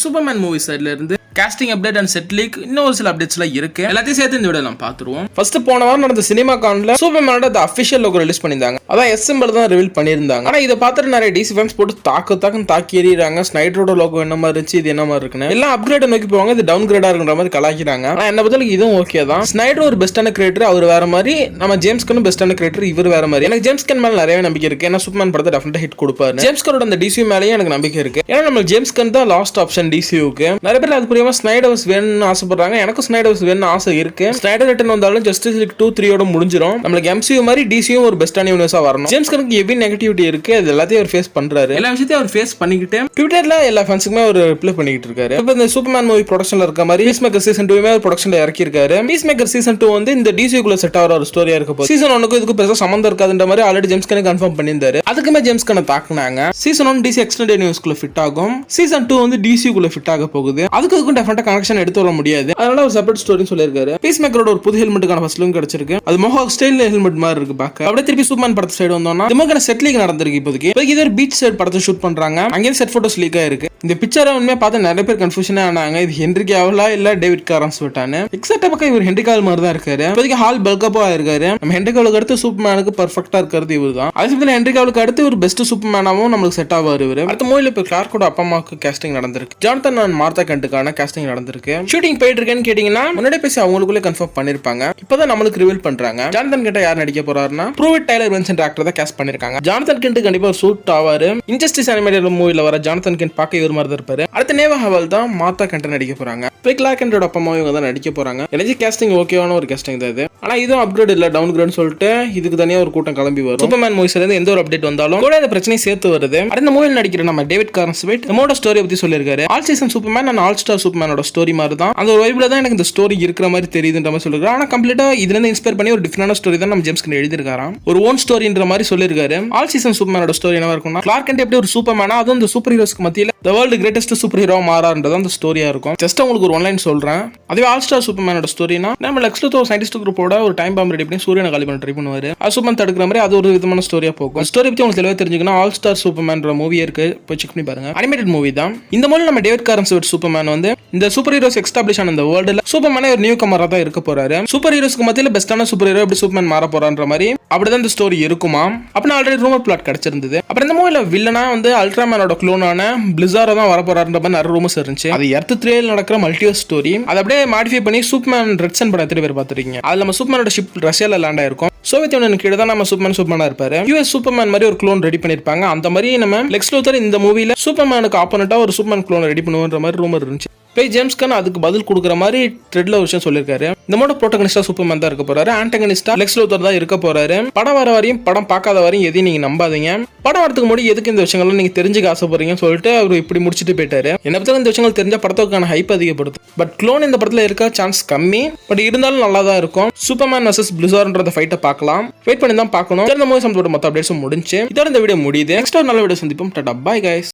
Superman movie சைட்ல இருந்து casting update and set leak இன்னும் ஒரு சில அப்டேட்ஸ்லாம் இருக்கு. எல்லாத்தையும் சேர்த்து இந்த வீடியோ நம்ம பார்த்துருவோம். ஃபர்ஸ்ட் போன வாரம் நடந்த சினிமா கான்ல சூப்பர்மேனோட அஃபிஷியல் லோகோ ரிலீஸ் பண்ணியிருந்தாங்க. அதான் எஸ் சிம்பிள் தான் ரிவீல் பண்ணியிருந்தாங்க. ஆனா இதை பார்த்துட்டு நிறைய டிசி ஃபேன்ஸ் போட்டு தாக்கி எறிறாங்க. ஸ்னைடரோட லோகோ என்ன மாதிரி இருந்துச்சு, இது என்ன மாதிரி இருக்குன்னு எல்லாம் அப்கிரேட் நோக்கி போவாங்க. இது டவுன் கிரேடா இருக்குற மாதிரி கலாய்க்கிறாங்க. ஆனா என்ன பத்தி இதுவும் ஓகே தான். ஸ்னைடர் ஒரு பெஸ்டான கிரியேட்டர், அவர் வேற மாதிரி. நம்ம ஜேம்ஸ் கன் பெஸ்டான கிரியேட்டர், இவர் வேற மாதிரி. எனக்கு ஜேம்ஸ் கன் மேல நிறைய நம்பிக்கை இருக்கு. ஏன்னா சூப்பர்மேன் படத்தை டெஃபினட்டா ஹிட் கொடுப்பாரு. ஜேம்ஸ் கனோட அந்த டிசியூ மேலேயே எனக்கு நம்பிக்கை இருக்கு. ஏன்னா நம்ம ஜேம்ஸ் கன் தான் லாஸ்ட் ஆப்ஷன் டிசியூக்கு. நிறைய பேர் அது புரியாம ஸ்னைடர்ஸ் வேணும்னு ஆசைப்படுறாங்க. எனக்கு ஸ்னைடர்ஸ் வேணும்னு ஆசை இருக்கு. ஸ்னைடர் ரிட்டர்ன் வந்தாலும் ஜஸ்டிஸ் லீக் 2-3 முடிஞ்சிடும். நம்மளுக்கு எம்சியூ மாதிரி டிசியும் ஒரு பெஸ்டான யூனிவர்ஸா வரணும். ஜேம்ஸ் கனுக்கு ஹெவி நெகட்டிவிட்டி இருக்கு. அது எல்லாத்தையும் அவர் ஃபேஸ் பண்றாரு. எல்லா விஷயத்தையும் அவர் ஃபேஸ் பண்ணிக்கிட்டு ட்விட்டர்ல எல்லா ஃபேன்ஸுக்குமே ஒரு ரிப்ளை பண்ணிக்கிட்டு இருக்காரு. இப்போ இந்த சூப்பர்மேன் மூவி ப்ரொடக்ஷன்ல இருக்க மாதிரி பீஸ்மேக்கர் சீசன் 2 ப்ரொடக்ஷன்ல இறக்கி இருக்காரு. பீஸ்மேக்கர் சீசன் 2 வந்து இந்த டிசிக்குள்ள செட் ஆகிற ஒரு ஸ்டோரியா இருக்க போகுது. சீசன் 1க்கு இதுக்கு பெருசா சம்பந்தம் இருக்காதுன்ற மாதிரி ஆல்ரெடி ஜேம்ஸ் கன் கன்ஃபார்ம் பண்ணியிருந்தாரு. அதுக்குமே ஜேம்ஸ் கனை தாக்குனாங்க. சீசன் 1 டிசி எக்ஸ்டெண்டட் யூனிவர்ஸ்க்குள்ள ஃபிட் ஆகும். சீசன் 2 வந்து டிசிக்குள்ள ஃபிட் ஆக போகுது. அதுக்கும் டெஃபினட்டா கனெக்ஷன் எடுத்து வர முடியாது. அதனால ஒரு செப்பரேட் ஸ்டோரின்னு சொல்லியிருக்காரு. பீஸ்மேக்கரோட ஒரு புது ஹெல்மெட்டுக்கான ஃபர்ஸ்ட் லுக் கிடைச்சிருக்கு. அது மொஹாக் ஸ்டைல் ஹெல்மெட் மாதிரி இருக்கு பாக்க. அப்படியே திருப்பி சூப்பர்மேன் படத்து சைடு வந்தோம்னா திமுக செட் லீக் நடந்திருக்கு. இப்போதைக்கு இது ஒரு பீச் சைடு படத்தை ஷூட் பண்றாங்க. அங்கேயும் செட் போட்டோஸ் லீக் ஆயிருக்கு. இந்த பிக்சரை உண்மையா பார்த்து நிறைய பேர் கன்ஃபியூஷனே ஆனாங்க. இது ஹென்ரி கேவலா இல்ல டேவிட் காரன்ஸ் விட்டானு. எக்ஸாக்டா பக்கம் இவர் ஹென்ரி காவல் மாதிரி தான் இருக்காரு. இப்போதைக்கு ஹால் பல்கப்பா இருக்காரு. நம்ம ஹென்ரி காவலுக்கு அடுத்து சூப்பர்மேனுக்கு பர்ஃபெக்ட்டா இருக்கிறது இவர் தான். அதே சமயத்தில் ஹென்ரி காவலுக்கு அடுத்து ஒரு பெஸ்ட் சூப்பர்மேனாவும் நம்மளுக்கு செட் ஆவார் இவர். அடுத்த மூவில இப்போ கிளார்க்கோட அப்பா அம்மாவுக்கு கேஸ்டிங் நடந்திருக்கு. ஜானதன் அண்ட் மார்த்தா கென்ட்டுக்கான கேஸ்டிங் நடந்திருக்கு. ஷூட்டிங் போயிட்டு இருக்கேன்னு கேட்டீங்கன்னா முன்னாடி பேசி அவங்களுக்குள்ளே கன்ஃபார்ம் பண்ணிருப்பாங்க. இப்பதான் நம்மளுக்கு ரிவீல் பண்றாங்க. ஜானதன் கிட்ட யார் நடிக்க போறாருன்னா Pruitt Taylor Vincent actor தான் கேஸ்ட் பண்ணிருக்காங்க. ஜானதன் கென்ட் கண்டிப்பா ஒரு சூட் ஆவாரு. இன்ஜஸ்டிஸ் அனிமேட்டட் மூவில வர ஜானதன் கென்ட் பார்க்க இவர் மாதிரி தான் இருப்பாரு. அடுத்த நேவா ஹவால் தான் மார்த்தா கென்ட் நடிக்க போறாங்க. கிளார்க்கோட அப்பா அம்மா இவங்க தான் நடிக்க போறாங்க. எனக்கு கேஸ்டிங் ஓகேவான ஒரு கேஸ்டிங் தான் இது. ஆனா இதுவும் அப்கிரேட் இல்ல, டவுன் கிரேட் சொல்லிட்டு இதுக்கு தனியா ஒரு கூட்டம் கிளம்பி வரும். சூப்பர்மேன் மூவிஸ்ல இருந்து எந்த ஒரு அப்டேட் வந்தாலும் கூட இந்த பிரச்சனையை சேர்த்து வருது. அடுத்த மூவில நடிக்கிற நம்ம டேவிட் காரன்ஸ் நம்மளோட ஸ்டோரி பத்தி சொல்லியிருக்காரு. All season Superman and all star சூப்பர்மேனோட ஸ்டோரி மாதிரி தான். அந்த ஒரு வைப்ல தான் எனக்கு இந்த ஸ்டோரி இருக்கிற மாதிரி தெரியுதுன்ற மாதிரி சொல்லிருக்காரு. ஆனா கம்ப்ளீட்டா இதுல இருந்து இன்ஸ்பயர் பண்ணி ஒரு டிஃபரெண்டான ஸ்டோரி தான் நம்ம ஜேம்ஸ் கன் எழுதிருக்காராம். ஒரு ஓன் ஸ்டோரின்ற மாதிரி சொல்லிருக்காரு. ஆல் சீசன் சூப்பர்மேனோட ஸ்டோரி என்னவா இருக்கும்னா கிளார்க் கென்ட் எப்படி ஒரு சூப்பர்மேனா அதுவும் இந்த சூப்பர் ஹீரோஸ்க்கு மத்தியில the world greatest super hero மாறான்றது அந்த ஸ்டோரியா இருக்கும். ஜஸ்ட் உங்களுக்கு ஒரு ஒன்லைன் சொல்றேன். அதுவே ஆல் ஸ்டார் சூப்பர்மேனோட ஸ்டோரினா நம்ம லெக்ஸ் லூத்தர் சயின்டிஸ்ட் குரூப்போட ஒரு டைம் பாம்பு ரெடி பண்ணி சூரியனை காலி பண்ண ட்ரை பண்ணுவாரு. அது சூப்பர்மேன் தடுக்கிற மாதிரி அது ஒரு விதமான ஸ்டோரியா போகும். ஸ்டோரி பத்தி உங்களுக்கு தெளிவா தெரிஞ்சுக்கணும். ஆல் ஸ்டார் சூப்பர்மேன்ற மூவி இருக்கு, போய் செக் பண்ணி பாருங்க. அனிமேட்டட் மூவி தான். இந்த மூவில நம்ம டேவிட் காரன்ஸ் சூப்பர்மேன் வந்து இந்த சூப்பர் ஹீரோஸ் எஸ்டாப்ளிஷ் ஆன இந்த வேர்ல்டுல சூப்பர்மேனே ஒரு நியூ கமரா தான் இருக்க போறாரு. சூப்பர் ஹீரோஸ்க்கு மத்தியில பெஸ்டான சூப்பர் ஹீரோ எப்படி சூப்பர்மேன் மாற போறான்ற மாதிரி அப்படிதான் இந்த ஸ்டோரி இருக்குமா அப்படின்னு ஆல்ரெடி ரூமர் பிளாட் கிடைச்சிருந்தது. அப்புறம் இந்த மூவில வில்லனா வந்து அல்ட்ராமேனோட க்ளோனான பிளிஸாரோ தான் வர போறாருன்ற மாதிரி நிறைய ரூமர்ஸ் இருந்துச்சு. அது எர்த் 3 நடக்கிற மல்டிவர்ஸ் ஸ்டோரி. அதை அப்படியே மாடிஃபை பண்ணி சூப்பர்மேன் ரெட்சன் படம் எத்தனை பேர் பார்த்துருக்கீங்க. அதுல நம்ம சூப்பர்மேனோட ஷிப் ரஷ்யால லேண்ட் ஆயிருக்கும். சோவியத் யூனியன் கீழே தான் நம்ம சூப்பர்மேனா இருப்பாரு. யூஎஸ் சூப்பர்மேன் மாதிரி ஒரு க்ளோன் ரெடி பண்ணிருப்பாங்க. அந்த மாதிரி நம்ம லெக்ஸ் லூத்தர் இந்த மூவில சூப்பர்மேனுக்கு ஆப்போனட்டா ஒரு சூப்பர்மேன் க்ளோன் ரெடி பண்ணுவோன்ற மாதிரி ரூமர் இருந்துச்சு. போய் ஜேம்ஸ் கன் அதுக்கு பதில் கொடுக்குற மாதிரி த்ரெட்ல ஒரு விஷயம் சொல்லியிருக்காரு. இந்த மாதிரி ப்ரோட்டகனிஸ்டா சூப்பர்மேன் தான் இருக்க போறாரு. ஆன்டகனிஸ்டா லெக்ஸ் லூத்தர் தான் இருக்க போறாரு. படம் வர வரையும் படம் பார்க்காத வரையும் எதையும் நீங்க நம்பாதீங்க. படம் வரதுக்கு முன்னாடி எதுக்கு இந்த விஷயங்கள்லாம் நீங்க தெரிஞ்சுக்க ஆசைப்படுறீங்கன்னு சொல்லிட்டு அவர் இப்படி முடிச்சுட்டு போயிட்டாரு. என்ன பத்தி இந்த விஷயங்கள் தெரிஞ்ச படத்துக்கான ஹைப் அதிகப்படுத்தும். பட் க்ளோன் இந்த படத்துல இருக்க சான்ஸ் கம்மி. பட் இருந்தாலும் நல்லா தான் இருக்கும். சூப்பர்மேன் வர்சஸ் பிளிஸார்ன்ற ஃபைட்டை பார்க்கலாம். வெயிட் பண்ணி தான் பார்க்கணும். இந்த மூவி சம்பந்தப்பட்ட மொத்த அப்டேட்ஸும் முடிஞ்சு இதோட இந்த வீடியோ முடியுது. நெக்ஸ்ட் ஒரு நல்ல வீடியோ சந்திப்போம். Tata bye guys.